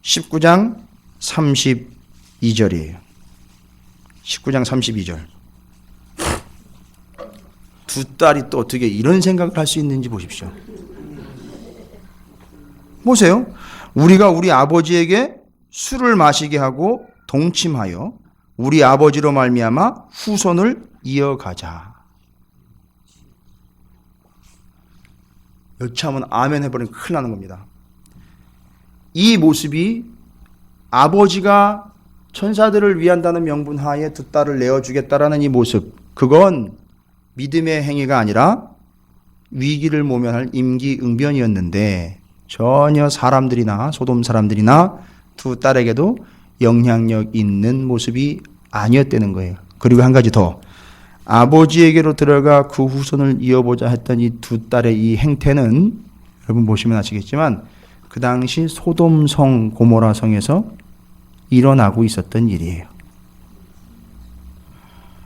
19장 32절이에요. 19장 32절. 두 딸이 또 어떻게 이런 생각을 할 수 있는지 보십시오. 보세요. 우리가 우리 아버지에게 술을 마시게 하고 동침하여 우리 아버지로 말미암아 후손을 이어가자. 여차하면 아멘 해버리면 큰일 나는 겁니다. 이 모습이 아버지가 천사들을 위한다는 명분 하에 두 딸을 내어주겠다라는 이 모습, 그건 믿음의 행위가 아니라 위기를 모면할 임기응변이었는데 전혀 사람들이나 소돔 사람들이나 두 딸에게도 영향력 있는 모습이 아니었다는 거예요. 그리고 한 가지 더, 아버지에게로 들어가 그 후손을 이어보자 했던 이 두 딸의 이 행태는 여러분 보시면 아시겠지만 그 당시 소돔성 고모라성에서 일어나고 있었던 일이에요.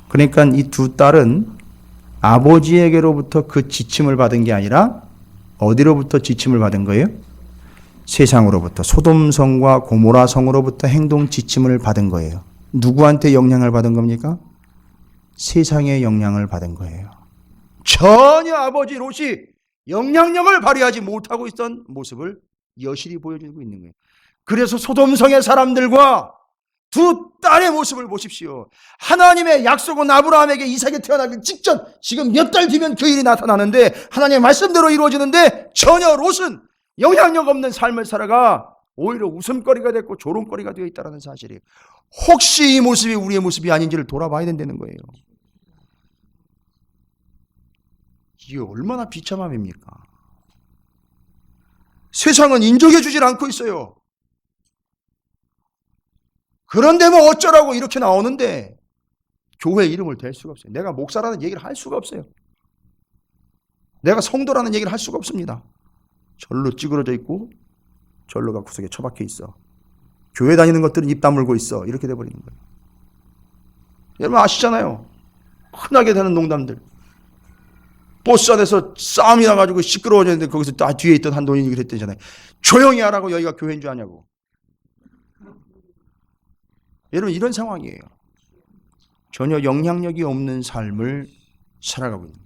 그러니까 이 두 딸은 아버지에게로부터 그 지침을 받은 게 아니라 어디로부터 지침을 받은 거예요? 세상으로부터, 소돔성과 고모라성으로부터 행동 지침을 받은 거예요. 누구한테 영향을 받은 겁니까? 세상의 영향을 받은 거예요. 전혀 아버지 롯이 영향력을 발휘하지 못하고 있던 모습을 여실히 보여주고 있는 거예요. 그래서 소돔성의 사람들과 두 딸의 모습을 보십시오. 하나님의 약속은 아브라함에게 이삭이 태어나기 직전, 지금 몇 달 뒤면 그 일이 나타나는데 하나님의 말씀대로 이루어지는데 전혀 롯은 영향력 없는 삶을 살아가 오히려 웃음거리가 됐고 조롱거리가 되어 있다는 사실이에요. 혹시 이 모습이 우리의 모습이 아닌지를 돌아봐야 된다는 거예요. 이게 얼마나 비참함입니까? 세상은 인정해 주질 않고 있어요. 그런데 뭐 어쩌라고 이렇게 나오는데 교회 이름을 댈 수가 없어요. 내가 목사라는 얘기를 할 수가 없어요. 내가 성도라는 얘기를 할 수가 없습니다. 절로 찌그러져 있고 절로가 구석에 처박혀 있어. 교회 다니는 것들은 입 다물고 있어. 이렇게 돼버리는 거예요. 여러분 아시잖아요. 흔하게 되는 농담들. 버스 안에서 싸움이 나가지고 시끄러워졌는데 거기서 뒤에 있던 한 노인이 그랬대잖아요. 조용히 하라고 여기가 교회인 줄 아냐고. 여러분 이런 상황이에요. 전혀 영향력이 없는 삶을 살아가고 있는 거예요.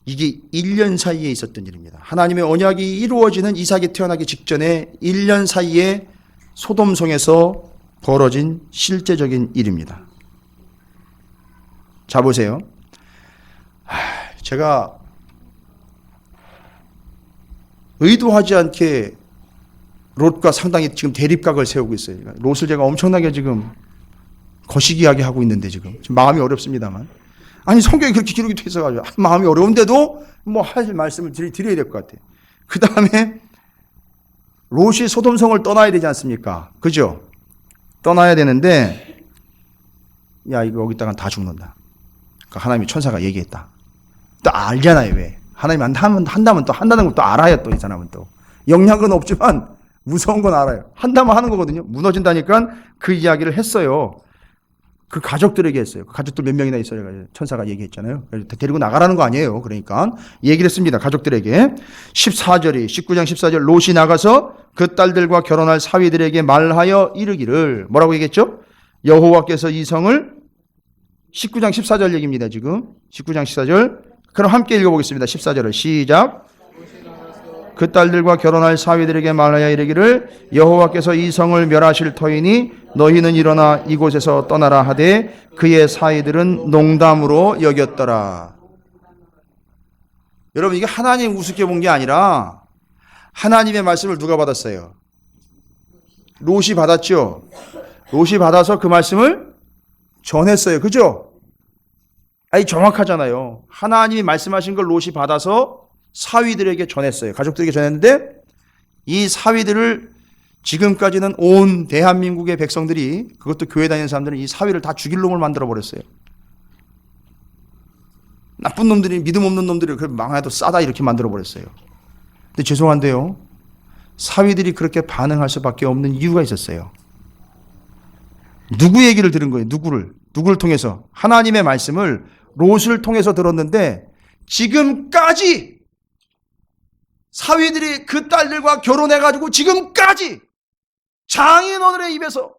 이게 1년 사이에 있었던 일입니다. 하나님의 언약이 이루어지는 이삭이 태어나기 직전에 1년 사이에 소돔성에서 벌어진 실제적인 일입니다. 자 보세요. 제가 의도하지 않게 롯과 상당히 지금 대립각을 세우고 있어요. 롯을 제가 엄청나게 지금 거시기하게 하고 있는데 지금 마음이 어렵습니다만, 아니 성경이 그렇게 기록이 돼 있어가지고 마음이 어려운데도 뭐 할 말씀을 드려야 될 것 같아요. 그 다음에 롯이 소돔성을 떠나야 되지 않습니까? 그죠? 떠나야 되는데 야 이거 여기다가 다 죽는다. 그러니까 하나님이 천사가 얘기했다. 또 알잖아요. 왜? 하나님 한다면 또 한다는 걸 또 알아요. 또 이 사람은 또 영향은 없지만 무서운 건 알아요. 한다면 하는 거거든요. 무너진다니까 그 이야기를 했어요. 그 가족들에게 했어요. 그 가족들 몇 명이나 있어요. 천사가 얘기했잖아요. 데리고 나가라는 거 아니에요. 그러니까 얘기를 했습니다. 가족들에게. 14절이 19장 14절 롯이 나가서 그 딸들과 결혼할 사위들에게 말하여 이르기를 뭐라고 얘기했죠? 여호와께서 이 성을 19장 14절 얘기입니다. 지금 19장 14절. 그럼 함께 읽어보겠습니다. 14절을 시작. 그 딸들과 결혼할 사위들에게 말하여 이르기를 여호와께서 이 성을 멸하실 터이니 너희는 일어나 이곳에서 떠나라 하되 그의 사위들은 농담으로 여겼더라. 여러분 이게 하나님 우습게 본 게 아니라 하나님의 말씀을 누가 받았어요? 롯이 받았죠. 롯이 받아서 그 말씀을 전했어요. 그죠? 아니 정확하잖아요. 하나님이 말씀하신 걸 롯이 받아서 사위들에게 전했어요. 가족들에게 전했는데 이 사위들을 지금까지는 온 대한민국의 백성들이, 그것도 교회 다니는 사람들은 이 사위를 다 죽일 놈을 만들어 버렸어요. 나쁜 놈들이, 믿음 없는 놈들이 망해도 싸다 이렇게 만들어 버렸어요. 근데 죄송한데요, 사위들이 그렇게 반응할 수밖에 없는 이유가 있었어요. 누구 얘기를 들은 거예요? 누구를 통해서? 하나님의 말씀을 롯을 통해서 들었는데 지금까지 사위들이 그 딸들과 결혼해가지고 지금까지 장인어른의 입에서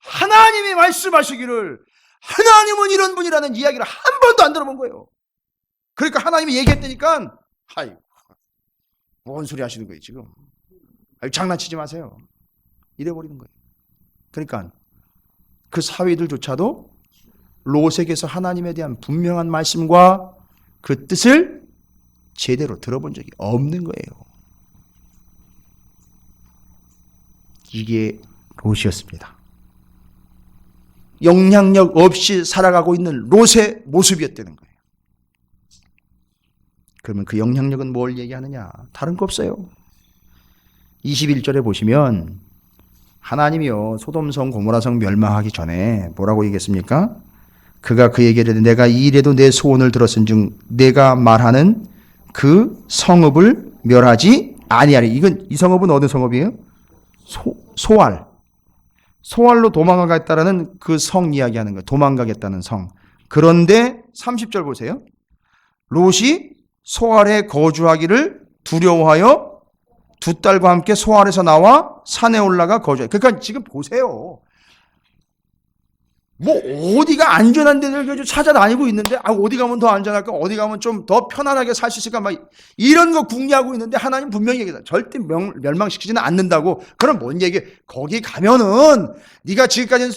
하나님이 말씀하시기를 하나님은 이런 분이라는 이야기를 한 번도 안 들어본 거예요. 그러니까 하나님이 얘기했다니까, 아이, 뭔 소리 하시는 거예요 지금? 아유, 장난치지 마세요. 이래버리는 거예요. 그러니까 그 사위들조차도 롯에게서 하나님에 대한 분명한 말씀과 그 뜻을 제대로 들어본 적이 없는 거예요. 이게 롯이었습니다. 영향력 없이 살아가고 있는 롯의 모습이었다는 거예요. 그러면 그 영향력은 뭘 얘기하느냐? 다른 거 없어요. 21절에 보시면 하나님이요 소돔성 고모라성 멸망하기 전에 뭐라고 얘기했습니까? 그가 그에게 이르되 내가 이 일에도 내 소원을 들었은즉 내가 말하는 그 성읍을 멸하지 아니하리. 이 성읍은 어느 성읍이에요? 소알로 도망가겠다라는 그 성 이야기하는 거예요. 도망가겠다는 성. 그런데 30절 보세요. 롯이 소알에 거주하기를 두려워하여 두 딸과 함께 소알에서 나와 산에 올라가 거주해. 그러니까 지금 보세요. 뭐 어디가 안전한 데를 찾아다니고 있는데 어디 가면 더 안전할까? 어디 가면 좀 더 편안하게 살 수 있을까? 막 이런 거 궁리하고 있는데 하나님 분명히 얘기해요. 절대 멸망시키지는 않는다고. 그럼 뭔 얘기? 거기 가면은 네가 지금까지는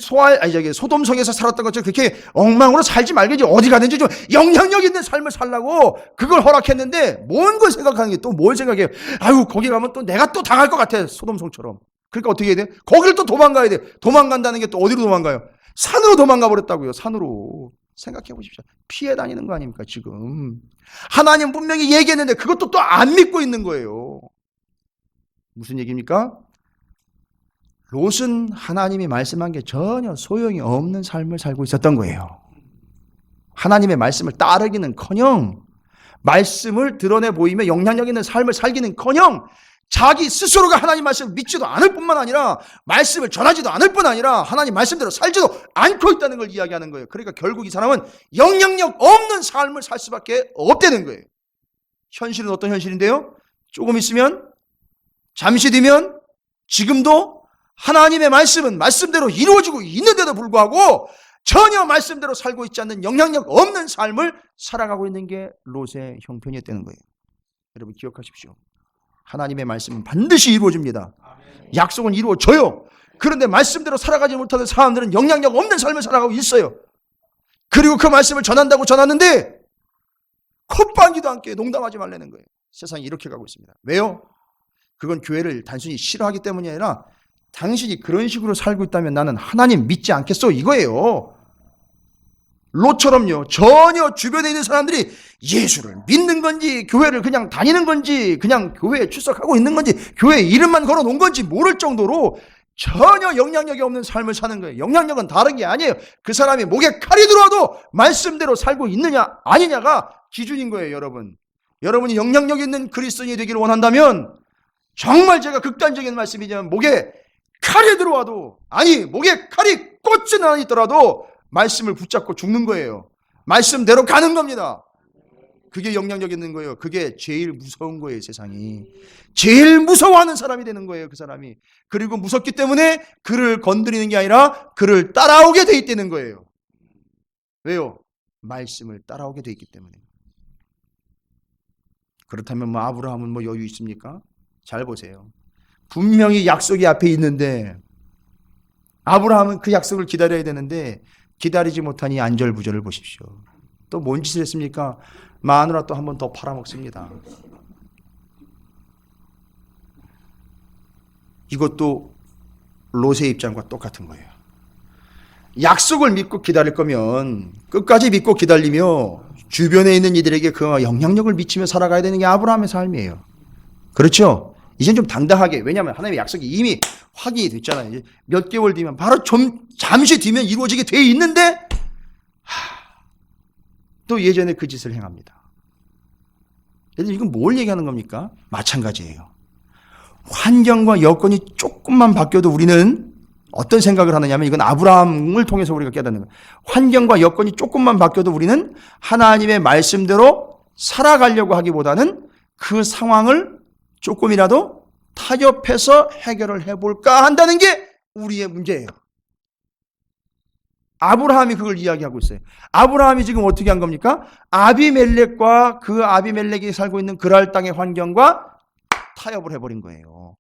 소돔성에서 살았던 것처럼 그렇게 엉망으로 살지 말겠지. 어디 가든지 좀 영향력 있는 삶을 살라고 그걸 허락했는데 뭔 걸 생각하는 게 또 뭘 생각해요? 아유 거기 가면 또 내가 또 당할 것 같아. 소돔성처럼. 그러니까 어떻게 해야 돼? 거기를 또 도망가야 돼. 도망간다는 게 또 어디로 도망가요? 산으로 도망가 버렸다고요. 산으로. 생각해 보십시오. 피해 다니는 거 아닙니까 지금. 하나님 분명히 얘기했는데 그것도 또 안 믿고 있는 거예요. 무슨 얘기입니까? 롯은 하나님이 말씀한 게 전혀 소용이 없는 삶을 살고 있었던 거예요. 하나님의 말씀을 따르기는커녕 말씀을 드러내 보이며 영향력 있는 삶을 살기는커녕 자기 스스로가 하나님 말씀을 믿지도 않을 뿐만 아니라 말씀을 전하지도 않을 뿐 아니라 하나님 말씀대로 살지도 않고 있다는 걸 이야기하는 거예요. 그러니까 결국 이 사람은 영향력 없는 삶을 살 수밖에 없다는 거예요. 현실은 어떤 현실인데요? 조금 있으면, 잠시 뒤면, 지금도 하나님의 말씀은 말씀대로 이루어지고 있는데도 불구하고 전혀 말씀대로 살고 있지 않는 영향력 없는 삶을 살아가고 있는 게 롯의 형편이었다는 거예요. 여러분 기억하십시오. 하나님의 말씀은 반드시 이루어집니다. 약속은 이루어져요. 그런데 말씀대로 살아가지 못하는 사람들은 영향력 없는 삶을 살아가고 있어요. 그리고 그 말씀을 전한다고 전하는데 콧방귀도 않게 농담하지 말라는 거예요. 세상이 이렇게 가고 있습니다. 왜요? 그건 교회를 단순히 싫어하기 때문이 아니라 당신이 그런 식으로 살고 있다면 나는 하나님 믿지 않겠어 이거예요. 롯처럼요. 전혀 주변에 있는 사람들이 예수를 믿는 건지 교회를 그냥 다니는 건지 그냥 교회에 출석하고 있는 건지 교회 이름만 걸어놓은 건지 모를 정도로 전혀 영향력이 없는 삶을 사는 거예요. 영향력은 다른 게 아니에요. 그 사람이 목에 칼이 들어와도 말씀대로 살고 있느냐 아니냐가 기준인 거예요. 여러분이 영향력 있는 그리스도인이 되기를 원한다면 정말 제가 극단적인 말씀이지만 목에 칼이 들어와도 목에 칼이 꽂지는 않더라도 말씀을 붙잡고 죽는 거예요. 말씀대로 가는 겁니다. 그게 영향력 있는 거예요. 그게 제일 무서운 거예요. 세상이 제일 무서워하는 사람이 되는 거예요. 그 사람이. 그리고 무섭기 때문에 그를 건드리는 게 아니라 그를 따라오게 돼 있다는 거예요. 왜요? 말씀을 따라오게 돼 있기 때문에. 그렇다면 아브라함은 여유 있습니까? 잘 보세요. 분명히 약속이 앞에 있는데 아브라함은 그 약속을 기다려야 되는데 기다리지 못하니 안절부절을 보십시오. 또 뭔 짓을 했습니까? 마누라 또 한 번 더 팔아먹습니다. 이것도 롯의 입장과 똑같은 거예요. 약속을 믿고 기다릴 거면 끝까지 믿고 기다리며 주변에 있는 이들에게 그 영향력을 미치며 살아가야 되는 게 아브라함의 삶이에요. 그렇죠? 이젠 좀 당당하게, 왜냐하면 하나님의 약속이 이미 확인이 됐잖아요. 이제 몇 개월 뒤면, 바로 좀 잠시 뒤면 이루어지게 돼 있는데 또 예전에 그 짓을 행합니다. 여러분, 이건 뭘 얘기하는 겁니까? 마찬가지예요. 환경과 여건이 조금만 바뀌어도 우리는 어떤 생각을 하느냐면, 이건 아브라함을 통해서 우리가 깨닫는 거예요. 환경과 여건이 조금만 바뀌어도 우리는 하나님의 말씀대로 살아가려고 하기보다는 그 상황을 조금이라도 타협해서 해결을 해볼까 한다는 게 우리의 문제예요. 아브라함이 그걸 이야기하고 있어요. 아브라함이 지금 어떻게 한 겁니까? 아비멜렉과 그 아비멜렉이 살고 있는 그랄 땅의 환경과 타협을 해버린 거예요.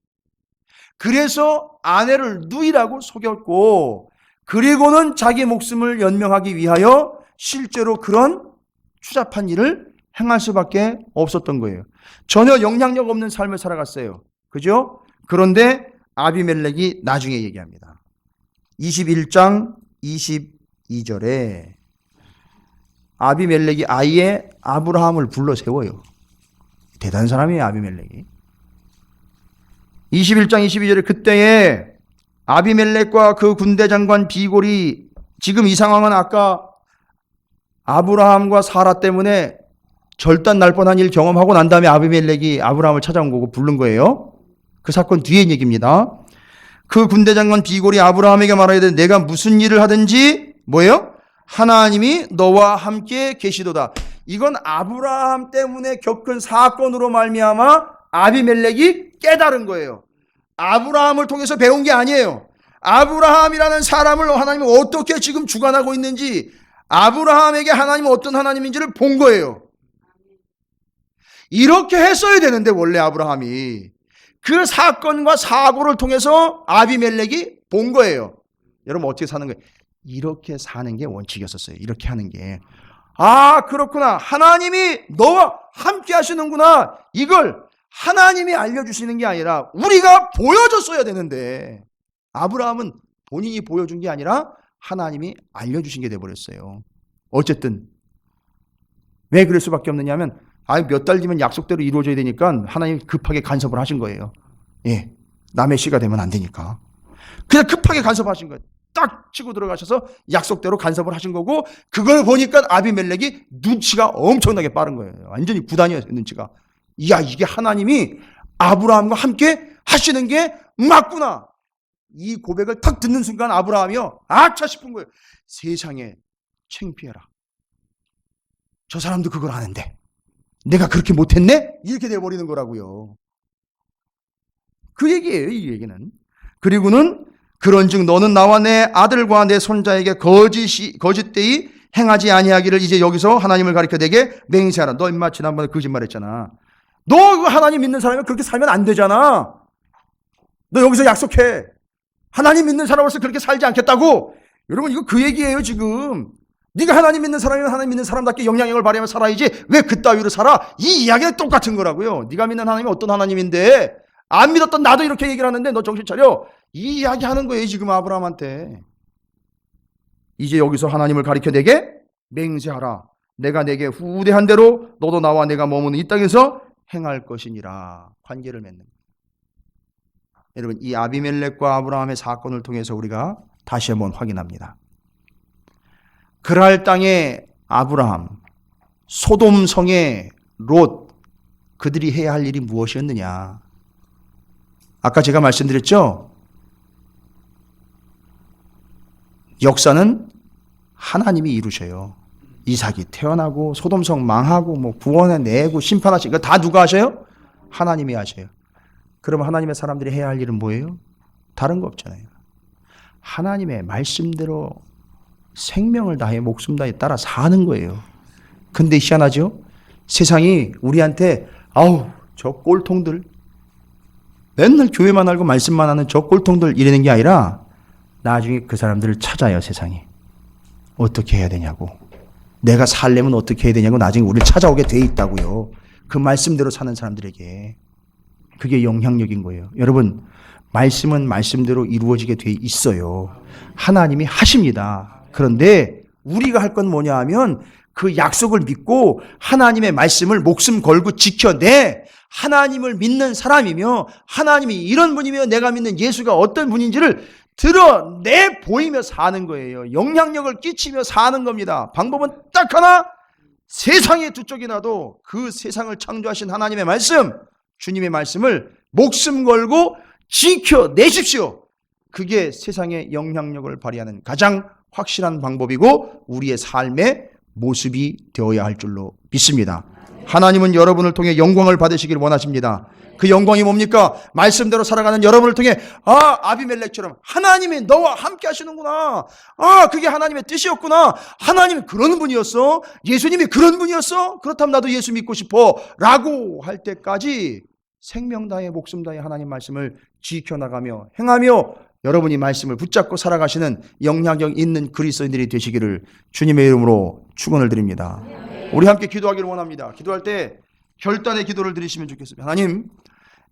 그래서 아내를 누이라고 속였고, 그리고는 자기 목숨을 연명하기 위하여 실제로 그런 추잡한 일을 행할 수밖에 없었던 거예요. 전혀 영향력 없는 삶을 살아갔어요. 그죠? 그런데 아비멜렉이 나중에 얘기합니다. 21장 22절에 아비멜렉이 아예 아브라함을 불러 세워요. 대단한 사람이에요, 아비멜렉이. 21장 22절에 그때에 아비멜렉과 그 군대 장관 비골이, 지금 이 상황은 아까 아브라함과 사라 때문에 절단 날 뻔한 일 경험하고 난 다음에 아비멜렉이 아브라함을 찾아온 거고 부른 거예요. 그 사건 뒤에 얘기입니다. 그 군대 장관 비골이 아브라함에게 말하야 돼. 내가 무슨 일을 하든지 뭐예요? 하나님이 너와 함께 계시도다. 이건 아브라함 때문에 겪은 사건으로 말미암아 아비멜렉이 깨달은 거예요. 아브라함을 통해서 배운 게 아니에요. 아브라함이라는 사람을 하나님이 어떻게 지금 주관하고 있는지, 아브라함에게 하나님은 어떤 하나님인지를 본 거예요. 이렇게 했어야 되는데, 원래 아브라함이 그 사건과 사고를 통해서 아비멜렉이 본 거예요. 여러분, 어떻게 사는 거예요? 이렇게 사는 게 원칙이었었어요. 이렇게 하는 게. 아, 그렇구나. 하나님이 너와 함께 하시는구나. 이걸 하나님이 알려주시는 게 아니라 우리가 보여줬어야 되는데, 아브라함은 본인이 보여준 게 아니라 하나님이 알려주신 게 돼버렸어요. 어쨌든 왜 그럴 수밖에 없느냐면, 몇 달 뒤면 약속대로 이루어져야 되니까 하나님이 급하게 간섭을 하신 거예요. 예, 남의 씨가 되면 안 되니까 그냥 급하게 간섭하신 거예요. 딱 치고 들어가셔서 약속대로 간섭을 하신 거고, 그걸 보니까 아비멜렉이 눈치가 엄청나게 빠른 거예요. 완전히 구단이었어요, 눈치가. 야, 이게 하나님이 아브라함과 함께 하시는 게 맞구나. 이 고백을 탁 듣는 순간 아브라함이요, 아차 싶은 거예요. 세상에 창피해라. 저 사람도 그걸 아는데 내가 그렇게 못했네? 이렇게 돼버리는 거라고요. 그 얘기예요, 이 얘기는. 그리고는 그런즉 너는 나와 내 아들과 내 손자에게 거짓되이 행하지 아니하기를 이제 여기서 하나님을 가리켜 내게 맹세하라. 너 임마 지난번에 거짓말했잖아. 너 하나님 믿는 사람이 그렇게 살면 안 되잖아. 너 여기서 약속해. 하나님 믿는 사람으로서 그렇게 살지 않겠다고. 여러분, 이거 그 얘기예요, 지금. 네가 하나님 믿는 사람이면 하나님 믿는 사람답게 영향력을 발휘하며 살아야지 왜 그따위로 살아? 이 이야기는 똑같은 거라고요. 네가 믿는 하나님이 어떤 하나님인데, 안 믿었던 나도 이렇게 얘기를 하는데 너 정신 차려. 이 이야기 하는 거예요, 지금 아브라함한테. 이제 여기서 하나님을 가리켜 내게 맹세하라. 내가 내게 후대한 대로 너도 나와 내가 머무는 이 땅에서 행할 것이니라. 관계를 맺는 거예요. 여러분, 이 아비멜렉과 아브라함의 사건을 통해서 우리가 다시 한번 확인합니다. 그랄 땅의 아브라함, 소돔 성의 롯, 그들이 해야 할 일이 무엇이었느냐? 아까 제가 말씀드렸죠? 역사는 하나님이 이루셔요. 이삭이 태어나고 소돔성 망하고 뭐 구원해내고 심판하시고, 다 누가 하셔요? 하나님이 하셔요. 그럼 하나님의 사람들이 해야 할 일은 뭐예요? 다른 거 없잖아요. 하나님의 말씀대로 생명을 다해 목숨 다해 따라 사는 거예요. 근데 희한하죠? 세상이 우리한테 저 꼴통들, 맨날 교회만 알고 말씀만 하는 저 꼴통들 이러는 게 아니라 나중에 그 사람들을 찾아요, 세상이. 어떻게 해야 되냐고. 내가 살려면 어떻게 해야 되냐고 나중에 우리를 찾아오게 돼 있다고요. 그 말씀대로 사는 사람들에게. 그게 영향력인 거예요. 여러분, 말씀은 말씀대로 이루어지게 돼 있어요. 하나님이 하십니다. 그런데 우리가 할 건 뭐냐 하면 그 약속을 믿고 하나님의 말씀을 목숨 걸고 지켜내 하나님을 믿는 사람이며 하나님이 이런 분이며 내가 믿는 예수가 어떤 분인지를 드러내 보이며 사는 거예요. 영향력을 끼치며 사는 겁니다. 방법은 딱 하나, 세상에 두 쪽이 나도 그 세상을 창조하신 하나님의 말씀, 주님의 말씀을 목숨 걸고 지켜내십시오. 그게 세상에 영향력을 발휘하는 가장 확실한 방법이고 우리의 삶의 모습이 되어야 할 줄로 믿습니다. 하나님은 여러분을 통해 영광을 받으시길 원하십니다. 그 영광이 뭡니까? 말씀대로 살아가는 여러분을 통해 아비멜렉처럼 하나님이 너와 함께 하시는구나. 그게 하나님의 뜻이었구나. 하나님이 그런 분이었어. 예수님이 그런 분이었어. 그렇다면 나도 예수 믿고 싶어 라고 할 때까지 생명 다해 목숨 다해 하나님 말씀을 지켜나가며 행하며 여러분이 말씀을 붙잡고 살아가시는 영향력 있는 그리스도인들이 되시기를 주님의 이름으로 축원을 드립니다. 우리 함께 기도하기를 원합니다. 기도할 때 결단의 기도를 드리시면 좋겠습니다. 하나님,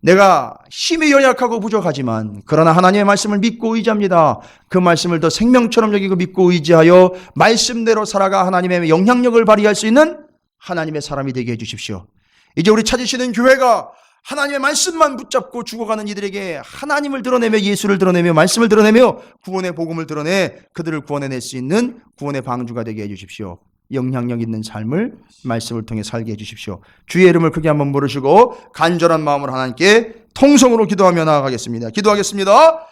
내가 힘이 연약하고 부족하지만 그러나 하나님의 말씀을 믿고 의지합니다. 그 말씀을 더 생명처럼 여기고 믿고 의지하여 말씀대로 살아가 하나님의 영향력을 발휘할 수 있는 하나님의 사람이 되게 해주십시오. 이제 우리 찾으시는 교회가 하나님의 말씀만 붙잡고 죽어가는 이들에게 하나님을 드러내며 예수를 드러내며 말씀을 드러내며 구원의 복음을 드러내 그들을 구원해낼 수 있는 구원의 방주가 되게 해주십시오. 영향력 있는 삶을 말씀을 통해 살게 해주십시오. 주의 이름을 크게 한번 부르시고 간절한 마음으로 하나님께 통성으로 기도하며 나아가겠습니다. 기도하겠습니다.